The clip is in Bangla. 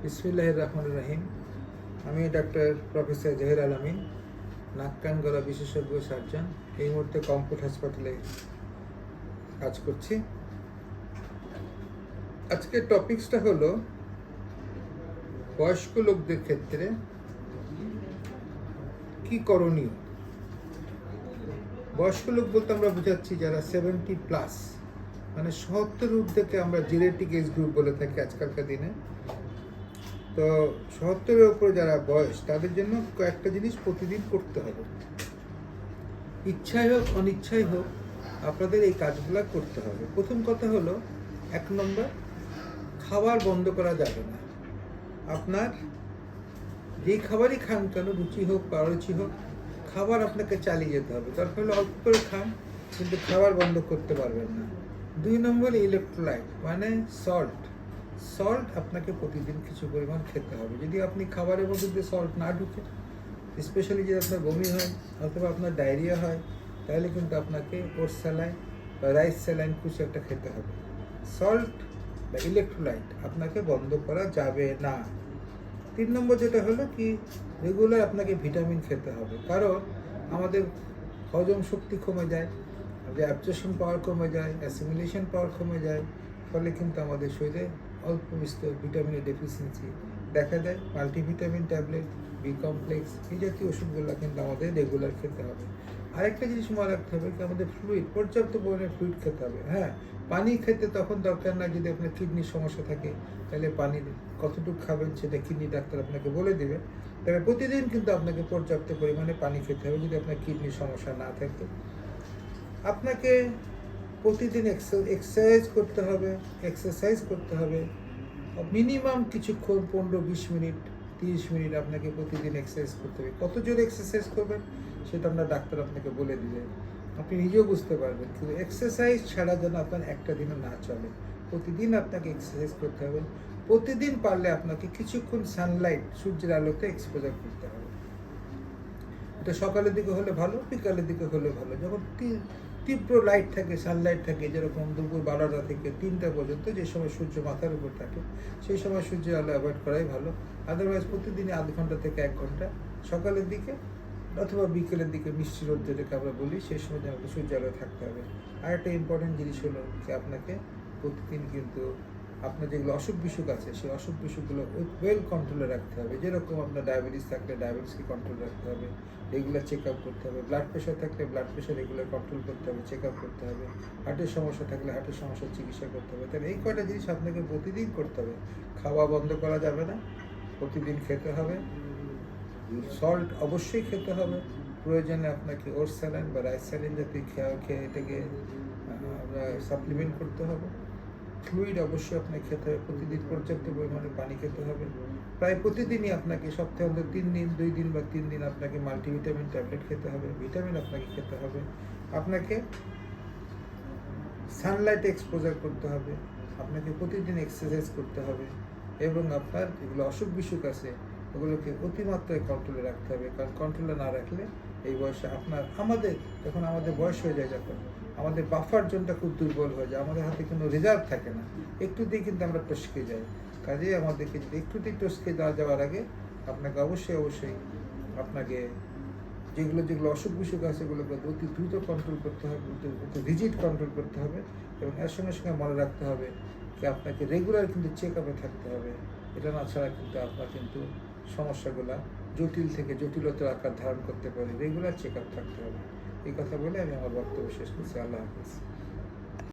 বিসমিল্লাহির রহমানির রহিম। আমি ডাক্তার প্রফেসর জহির আলমিন, নাক কান গলা বিশেষজ্ঞ সার্জন। এই মুহূর্তে কমফোর্ট হাসপাতালে কাজ করছি। আজকের টপিকসটা হলো বয়স্ক লোকদের ক্ষেত্রে কি করণীয়। বয়স্ক লোক বলতে আমরা বোঝাচ্ছি যারা 70+, মানে 70 ঊর্ধ্বকে আমরা জেনেটিক এজ গ্রুপ বলে থাকি আজকালকার দিনে। তো 70-এর উপর যারা বয়স, তাদের জন্য কয়েকটা জিনিস প্রতিদিন করতে হবে। ইচ্ছাই হোক অনিচ্ছাই হোক, আপনাদের এই কাজগুলো করতে হবে। প্রথম কথা হলো, 1 নম্বর, খাবার বন্ধ করা যাবে না। আপনার যেই খাবারই খান কেন, রুচি হোক বা অরুচি হোক, খাবার আপনাকে চালিয়ে যেতে হবে। দরকার হলে অল্প করে খান, কিন্তু খাবার বন্ধ করতে পারবেন না। 2 নম্বর, ইলেকট্রোলাইট মানে সল্ট আপনাকে প্রতিদিন কিছু পরিমাণ খেতে হবে। যদি আপনি খাবারের মধ্যে সল্ট না ঢুকে, স্পেশালি যদি আপনার বমি হয় অথবা আপনার ডায়রিয়া হয়, তাহলে কিন্তু আপনাকে ওটস স্যালাইন বা রাইস স্যালাইন কিছু একটা খেতে হবে। সল্ট বা ইলেকট্রোলাইট আপনাকে বন্ধ করা যাবে না। 3 নম্বর যেটা হলো কি, রেগুলার আপনাকে ভিটামিন খেতে হবে। কারণ আমাদের হজম শক্তি কমে যায়, আমাদের অ্যাবজর্পশন পাওয়ার কমে যায়, অ্যাসিমিলেশন পাওয়ার কমে যায়। ফলে কিন্তু আমাদের শরীরে অল্প বিস্তর ভিটামিনের ডেফিসিয়েন্সি দেখা দেয়। মাল্টিভিটামিন ট্যাবলেট, বি কমপ্লেক্স, এই জাতীয় ওষুধগুলো কিন্তু আমাদের রেগুলার খেতে হবে। আরেকটা জিনিস মনে রাখতে হবে কি, আমাদের পর্যাপ্ত পরিমাণে ফ্লুইড খেতে হবে। হ্যাঁ, পানি খেতে তখন দরকার না। যদি আপনার কিডনির সমস্যা থাকে, তাহলে পানি কতটুকু খাবেন সেটা কিডনি ডাক্তার আপনাকে বলে দেবে। তবে প্রতিদিন কিন্তু আপনাকে পর্যাপ্ত পরিমাণে পানি খেতে হবে যদি আপনার কিডনির সমস্যা না থাকে। আপনাকে প্রতিদিন এক্সারসাইজ করতে হবে। মিনিমাম কিছুক্ষণ 15-20 মিনিট, 30 মিনিট আপনাকে প্রতিদিন এক্সারসাইজ করতে হবে। কত জোরে এক্সারসাইজ করবেন সেটা আপনার ডাক্তার আপনাকে বলে দিবেন, আপনি নিজেও বুঝতে পারবেন। কিন্তু এক্সারসাইজ ছাড়া যেন আপনার একটা দিনও না চলে। প্রতিদিন আপনাকে এক্সারসাইজ করতে হবে। প্রতিদিন পারলে আপনাকে কিছুক্ষণ সানলাইট, সূর্যের আলোতে এক্সপোজার করতে হবে। এটা সকালের দিকে হলে ভালো, বিকালের দিকে হলে ভালো। যখন তীব্র লাইট থাকে, সানলাইট থাকে, যেরকম দুপুর 12টা থেকে 3টা পর্যন্ত, যে সময় সূর্য মাথার উপর থাকে, সেই সময় সূর্যের আলো অ্যাভয়েড করাই ভালো। আদারওয়াইজ প্রতিদিনই আধ ঘন্টা থেকে 1 ঘন্টা সকালের দিকে অথবা বিকেলের দিকে, মিষ্টি রোদ যেটাকে আমরা বলি, সেই সময় যেন সূর্যের আলো থাকতে হবে। আর একটা ইম্পর্টেন্ট জিনিস হলো যে আপনাকে প্রতিদিন কিন্তু আপনার যেগুলো অসুখ বিসুখ আছে, সেই অসুখ বিসুখগুলো ওয়েল কন্ট্রোলে রাখতে হবে। যেরকম আপনার ডায়াবেটিস থাকলে ডায়াবেটিসকে কন্ট্রোল রাখতে হবে, রেগুলার চেক আপ করতে হবে। ব্লাড প্রেশার থাকলে ব্লাড প্রেশার রেগুলার কন্ট্রোল করতে হবে, চেক আপ করতে হবে। হার্টের সমস্যা থাকলে হার্টের সমস্যার চিকিৎসা করতে হবে। তাহলে এই কয়টা জিনিস আপনাকে প্রতিদিন করতে হবে। খাওয়া বন্ধ করা যাবে না, প্রতিদিন খেতে হবে। সল্ট অবশ্যই খেতে হবে। প্রয়োজনে আপনাকে ওটস স্যালাইন বা রাইস স্যালাইন জাতীয় খেয়ে এটাকে সাপ্লিমেন্ট করতে হবে। ফ্লুইড অবশ্যই আপনাকে খেতে হবে। প্রতিদিন পর্যাপ্ত পরিমাণে পানি খেতে হবে। প্রায় প্রতিদিনই আপনাকে সপ্তাহে অন্তত 3 দিন, 2 দিন বা 3 দিন আপনাকে মাল্টিভিটামিন ট্যাবলেট খেতে হবে। ভিটামিন আপনাকে খেতে হবে। আপনাকে সানলাইট এক্সপোজার করতে হবে। আপনাকে প্রতিদিন এক্সারসাইজ করতে হবে। এবং আপনার যেগুলো অসুখ বিসুখ আছে, ওগুলোকে অতিমাত্রায় কন্ট্রোলে রাখতে হবে। কারণ কন্ট্রোলে না রাখলে এই বয়সে যখন আমাদের বয়স হয়ে যায়, যখন আমাদের বাফার জোনটা খুব দুর্বল হয়ে যায়, আমাদের হাতে কোনো রিজার্ভ থাকে না, একটুতেই কিন্তু আমরা টসকে যাই। কাজেই আমাদেরকে যদি একটুতেই টসকে যাওয়ার আগে আপনাকে অবশ্যই আপনাকে যেগুলো অসুখ বিসুখ আছে, সেগুলোকে অতি দ্রুত কন্ট্রোল করতে হবে, অতি রিজিড কন্ট্রোল করতে হবে। এবং এর সঙ্গে মনে রাখতে হবে যে আপনাকে রেগুলার কিন্তু চেক আপে থাকতে হবে। এটা না ছাড়া কিন্তু আপনার কিন্তু সমস্যাগুলো জটিল থেকে জটিলতার আকার ধারণ করতে পারে। রেগুলার চেক আপ থাকতে হবে। এই কথা বলে আমি আমার বক্তব্য শেষ করছি। আল্লাহ হাফিজ।